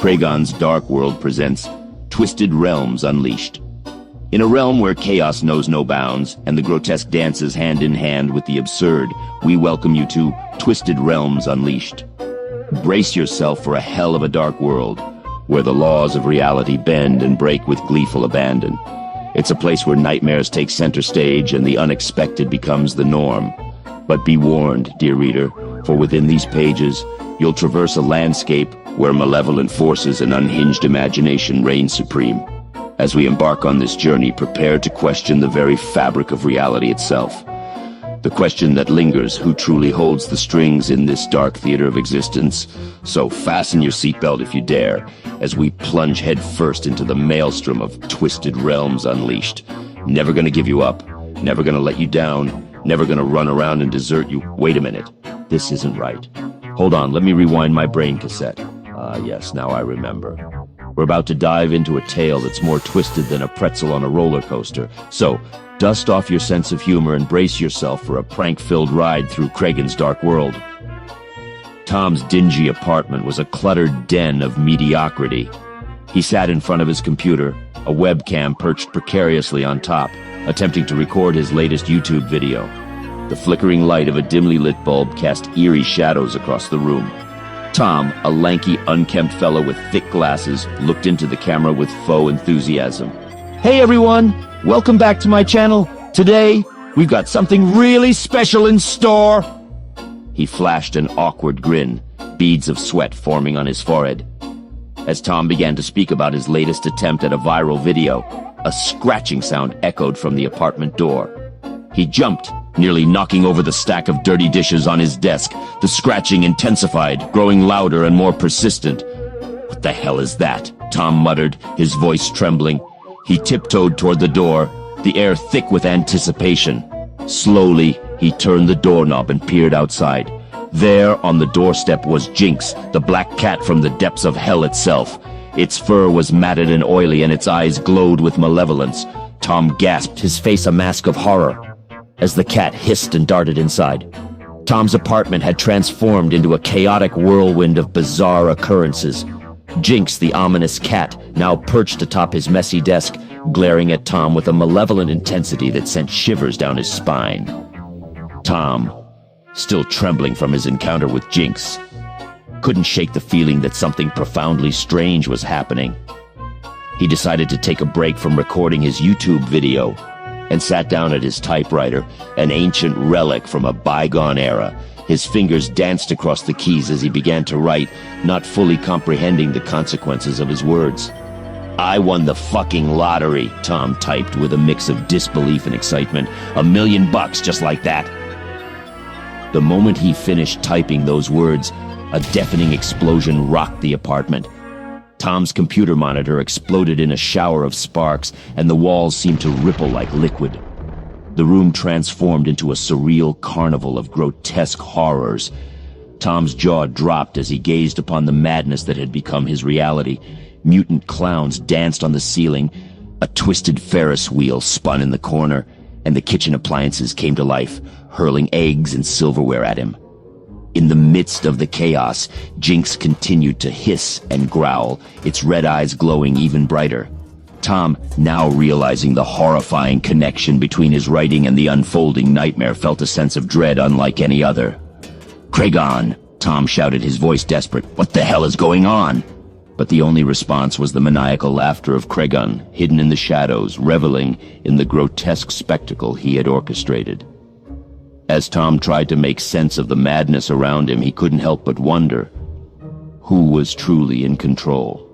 Kregon's Dark World presents Twisted Realms Unleashed. In a realm where chaos knows no bounds and the grotesque dances hand in hand with the absurd, we welcome you to Twisted Realms Unleashed. Brace yourself for a hell of a dark world, where the laws of reality bend and break with gleeful abandon. It's a place where nightmares take center stage and the unexpected becomes the norm. But be warned, dear reader, for within these pages, you'll traverse a landscape where malevolent forces and unhinged imagination reign supreme. As we embark on this journey, prepare to question the very fabric of reality itself. The question that lingers, who truly holds the strings in this dark theater of existence? So fasten your seatbelt if you dare, as we plunge headfirst into the maelstrom of Twisted Realms Unleashed. Never gonna give you up, never gonna let you down, never gonna run around and desert you. Wait a minute, this isn't right. Hold on, let me rewind my brain cassette. Yes, now I remember. We're about to dive into a tale that's more twisted than a pretzel on a roller coaster. So, dust off your sense of humor and brace yourself for a prank-filled ride through Kregon's dark world. Tom's dingy apartment was a cluttered den of mediocrity. He sat in front of his computer, a webcam perched precariously on top, attempting to record his latest YouTube video. The flickering light of a dimly lit bulb cast eerie shadows across the room. Tom, a lanky, unkempt fellow with thick glasses, looked into the camera with faux enthusiasm. Hey everyone! Welcome back to my channel. Today, we've got something really special in store. He flashed an awkward grin, beads of sweat forming on his forehead. As Tom began to speak about his latest attempt at a viral video, a scratching sound echoed from the apartment door. He jumped, nearly knocking over the stack of dirty dishes on his desk. The scratching intensified, growing louder and more persistent. What the hell is that? Tom muttered, his voice trembling. He tiptoed toward the door, the air thick with anticipation. Slowly, he turned the doorknob and peered outside. There, on the doorstep, was Jinx, the black cat from the depths of hell itself. Its fur was matted and oily, and its eyes glowed with malevolence. Tom gasped, his face a mask of horror, as the cat hissed and darted inside. Tom's apartment had transformed into a chaotic whirlwind of bizarre occurrences. Jinx, the ominous cat, now perched atop his messy desk, glaring at Tom with a malevolent intensity that sent shivers down his spine. Tom, still trembling from his encounter with Jinx, couldn't shake the feeling that something profoundly strange was happening. He decided to take a break from recording his YouTube video and sat down at his typewriter, an ancient relic from a bygone era. His fingers danced across the keys as he began to write, not fully comprehending the consequences of his words. I won the fucking lottery, Tom typed with a mix of disbelief and excitement. $1 million just like that. The moment he finished typing those words, a deafening explosion rocked the apartment. Tom's computer monitor exploded in a shower of sparks, and the walls seemed to ripple like liquid. The room transformed into a surreal carnival of grotesque horrors. Tom's jaw dropped as he gazed upon the madness that had become his reality. Mutant clowns danced on the ceiling, a twisted Ferris wheel spun in the corner, and the kitchen appliances came to life, hurling eggs and silverware at him. In the midst of the chaos, Jinx continued to hiss and growl, its red eyes glowing even brighter. Tom, now realizing the horrifying connection between his writing and the unfolding nightmare, felt a sense of dread unlike any other. Kregon! Tom shouted, his voice desperate. What the hell is going on? But the only response was the maniacal laughter of Kregon, hidden in the shadows, reveling in the grotesque spectacle he had orchestrated. As Tom tried to make sense of the madness around him, he couldn't help but wonder, who was truly in control?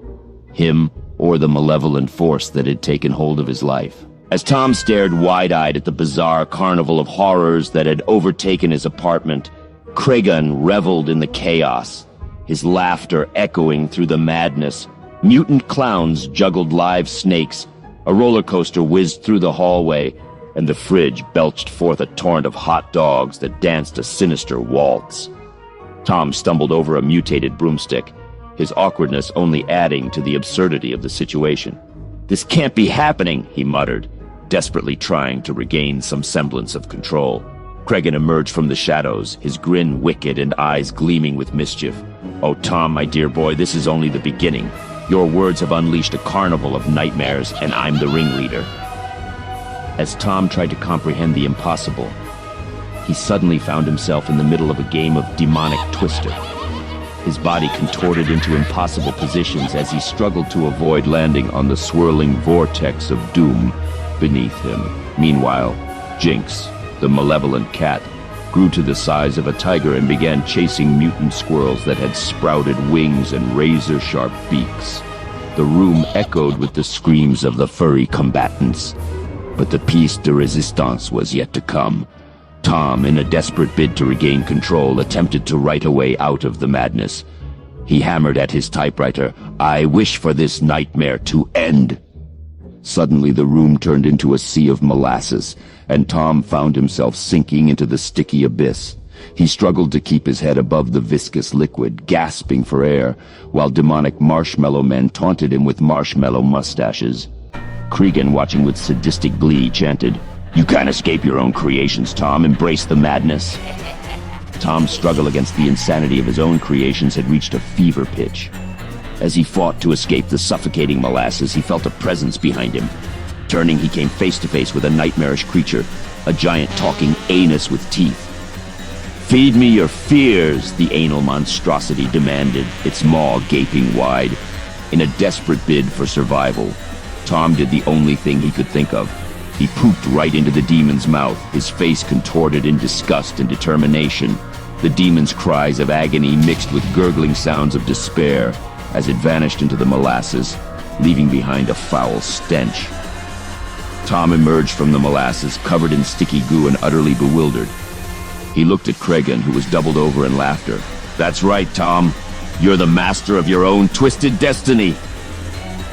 Him or the malevolent force that had taken hold of his life? As Tom stared wide-eyed at the bizarre carnival of horrors that had overtaken his apartment, Kregon reveled in the chaos, his laughter echoing through the madness. Mutant clowns juggled live snakes, a roller coaster whizzed through the hallway, and the fridge belched forth a torrent of hot dogs that danced a sinister waltz. Tom stumbled over a mutated broomstick, his awkwardness only adding to the absurdity of the situation. This can't be happening, he muttered, desperately trying to regain some semblance of control. Kregon emerged from the shadows, his grin wicked and eyes gleaming with mischief. Oh, Tom, my dear boy, this is only the beginning. Your words have unleashed a carnival of nightmares, and I'm the ringleader. As Tom tried to comprehend the impossible, he suddenly found himself in the middle of a game of demonic twister. His body contorted into impossible positions as he struggled to avoid landing on the swirling vortex of doom beneath him. Meanwhile, Jinx, the malevolent cat, grew to the size of a tiger and began chasing mutant squirrels that had sprouted wings and razor-sharp beaks. The room echoed with the screams of the furry combatants. But the piece de resistance was yet to come. Tom, in a desperate bid to regain control, attempted to write a way out of the madness. He hammered at his typewriter, "I wish for this nightmare to end." Suddenly the room turned into a sea of molasses, and Tom found himself sinking into the sticky abyss. He struggled to keep his head above the viscous liquid, gasping for air, while demonic marshmallow men taunted him with marshmallow mustaches. Kregon, watching with sadistic glee, chanted, "You can't escape your own creations, Tom. Embrace the madness." Tom's struggle against the insanity of his own creations had reached a fever pitch. As he fought to escape the suffocating molasses, he felt a presence behind him. Turning, he came face to face with a nightmarish creature, a giant talking anus with teeth. "Feed me your fears," the anal monstrosity demanded, its maw gaping wide. In a desperate bid for survival, Tom did the only thing he could think of. He pooped right into the demon's mouth, his face contorted in disgust and determination. The demon's cries of agony mixed with gurgling sounds of despair as it vanished into the molasses, leaving behind a foul stench. Tom emerged from the molasses, covered in sticky goo and utterly bewildered. He looked at Kregon, who was doubled over in laughter. "That's right, Tom. You're the master of your own twisted destiny."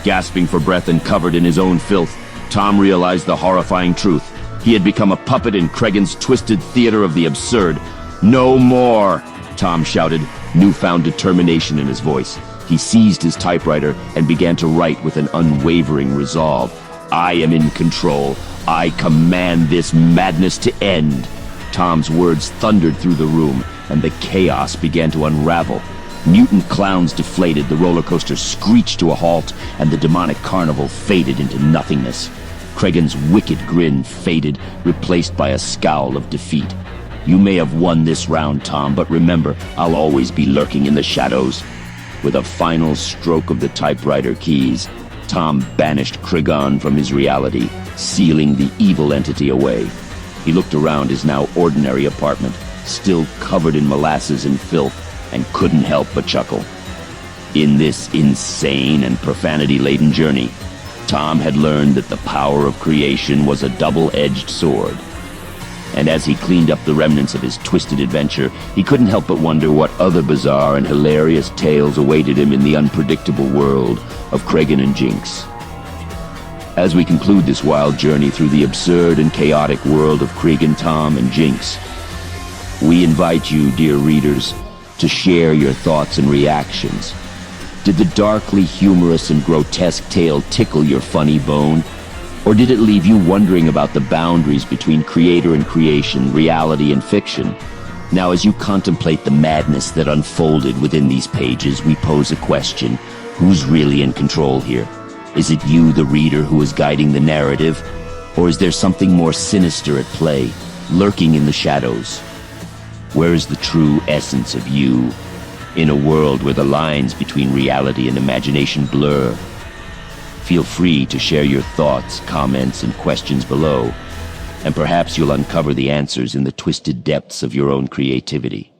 Gasping for breath and covered in his own filth, Tom realized the horrifying truth. He had become a puppet in Kregon's twisted theater of the absurd. "No more!" Tom shouted, newfound determination in his voice. He seized his typewriter and began to write with an unwavering resolve. "I am in control. I command this madness to end." Tom's words thundered through the room, and the chaos began to unravel. Mutant clowns deflated, the roller coaster screeched to a halt, and the demonic carnival faded into nothingness. Kregon's wicked grin faded, replaced by a scowl of defeat. "You may have won this round, Tom, but remember, I'll always be lurking in the shadows." With a final stroke of the typewriter keys, Tom banished Kregon from his reality, sealing the evil entity away. He looked around his now ordinary apartment, still covered in molasses and filth, and couldn't help but chuckle. In this insane and profanity-laden journey, Tom had learned that the power of creation was a double-edged sword. And as he cleaned up the remnants of his twisted adventure, he couldn't help but wonder what other bizarre and hilarious tales awaited him in the unpredictable world of Kregon and Jinx. As we conclude this wild journey through the absurd and chaotic world of Kregon, Tom, and Jinx, we invite you, dear readers, to share your thoughts and reactions. Did the darkly humorous and grotesque tale tickle your funny bone? Or did it leave you wondering about the boundaries between creator and creation, reality and fiction? Now, as you contemplate the madness that unfolded within these pages, we pose a question. Who's really in control here? Is it you, the reader, who is guiding the narrative? Or is there something more sinister at play, lurking in the shadows? Where is the true essence of you, in a world where the lines between reality and imagination blur? Feel free to share your thoughts, comments, and questions below, and perhaps you'll uncover the answers in the twisted depths of your own creativity.